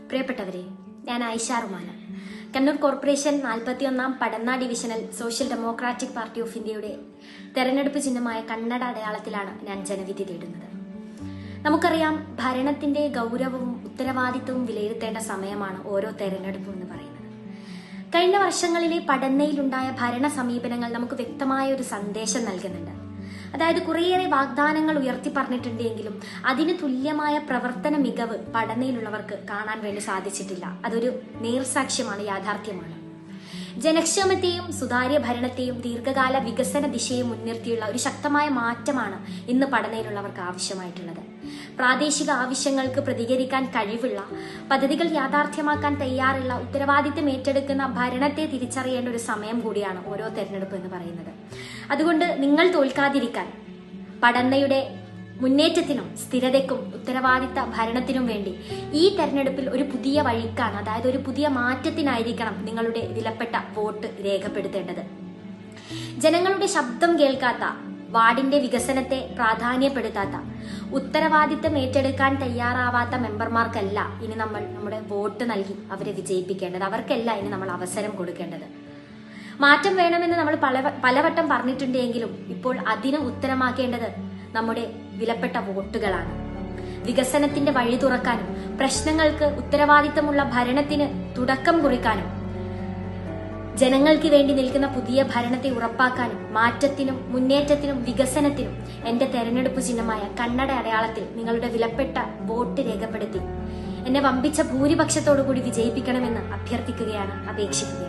പ്രിയപ്പെട്ടവരെ, ഞാൻ Ayisha Rumana. Kannur corporation 41 Padanna divisional social democratic party of ഇന്ത്യയുടെ തെരഞ്ഞെടുപ്പ് ചിഹ്നമായ കണ്ണട അടയാളത്തിലാണ് ഞാൻ ജനവിധി തേടുന്നത്. നമുക്കറിയാം, ഭരണത്തിന്റെ ഗൗരവവും ഉത്തരവാദിത്വവും വിലയിരുത്തേണ്ട സമയമാണ് ഓരോ തെരഞ്ഞെടുപ്പും എന്ന് പറയുന്നത്. കഴിഞ്ഞ വർഷങ്ങളിലെ പടന്നയിലുണ്ടായ ഭരണ സമീപനങ്ങൾ നമുക്ക് വ്യക്തമായ ഒരു സന്ദേശം നൽകുന്നുണ്ട്. അതായത്, കുറേയേറെ വാഗ്ദാനങ്ങൾ ഉയർത്തി പറഞ്ഞിട്ടുണ്ടെങ്കിലും അതിന് തുല്യമായ പ്രവർത്തന മികവ് പടന്നയിലുള്ളവർക്ക് കാണാൻ വേണ്ടി സാധിച്ചിട്ടില്ല. അതൊരു നേർസാക്ഷ്യമാണ്, യാഥാർത്ഥ്യമാണ്. ജനക്ഷേമത്തെയും സുതാര്യ ഭരണത്തെയും ദീർഘകാല വികസന ദിശയും മുൻനിർത്തിയുള്ള ഒരു ശക്തമായ മാറ്റമാണ് ഇന്ന് പടന്നയിലുള്ളവർക്ക് ആവശ്യമായിട്ടുള്ളത്. പ്രാദേശിക ആവശ്യങ്ങൾക്ക് പ്രതികരിക്കാൻ കഴിവുള്ള, പദ്ധതികൾ യാഥാർത്ഥ്യമാക്കാൻ തയ്യാറുള്ള, ഉത്തരവാദിത്തം ഏറ്റെടുക്കുന്ന ഭരണത്തെ തിരിച്ചറിയേണ്ട ഒരു സമയം കൂടിയാണ് ഓരോ തെരഞ്ഞെടുപ്പ് എന്ന് പറയുന്നത്. അതുകൊണ്ട് നിങ്ങൾ തോൽക്കാതിരിക്കാൻ, പടന്നയുടെ മുന്നേറ്റത്തിനും സ്ഥിരതയ്ക്കും ഉത്തരവാദിത്ത ഭരണത്തിനും വേണ്ടി ഈ തെരഞ്ഞെടുപ്പിൽ ഒരു പുതിയ വഴിക്കാണ്, അതായത് ഒരു പുതിയ മാറ്റത്തിനായിരിക്കണം നിങ്ങളുടെ വിലപ്പെട്ട വോട്ട് രേഖപ്പെടുത്തേണ്ടത്. ജനങ്ങളുടെ ശബ്ദം കേൾക്കാത്ത, വാർഡിന്റെ വികസനത്തെ പ്രാധാന്യപ്പെടുത്താത്ത, ഉത്തരവാദിത്തം ഏറ്റെടുക്കാൻ തയ്യാറാവാത്ത മെമ്പർമാർക്കല്ല ഇനി നമ്മൾ നമ്മുടെ വോട്ട് നൽകി അവരെ വിജയിപ്പിക്കേണ്ടത്. അവർക്കല്ല ഇനി നമ്മൾ അവസരം കൊടുക്കേണ്ടത്. മാറ്റം വേണമെന്ന് നമ്മൾ പലവട്ടം പറഞ്ഞിട്ടുണ്ടെങ്കിലും ഇപ്പോൾ അതിന് ഉത്തരമാക്കേണ്ടത് നമ്മുടെ വിലപ്പെട്ട വോട്ടുകളാണ്. വികസനത്തിന്റെ വഴി തുറക്കാനും പ്രശ്നങ്ങൾക്ക് ഉത്തരവാദിത്തമുള്ള ഭരണത്തിന് തുടക്കം കുറിക്കാനും ജനങ്ങൾക്ക് വേണ്ടി നിൽക്കുന്ന പുതിയ ഭരണത്തെ ഉറപ്പാക്കാനും മാറ്റത്തിനും മുന്നേറ്റത്തിനും വികസനത്തിനും എന്റെ തെരഞ്ഞെടുപ്പ് ചിഹ്നമായ കണ്ണട അടയാളത്തിൽ നിങ്ങളുടെ വിലപ്പെട്ട വോട്ട് രേഖപ്പെടുത്തി എന്നെ വമ്പിച്ച ഭൂരിപക്ഷത്തോടു കൂടി വിജയിപ്പിക്കണമെന്ന് അഭ്യർത്ഥിക്കുകയാണ്, അപേക്ഷിക്കുകയാണ്.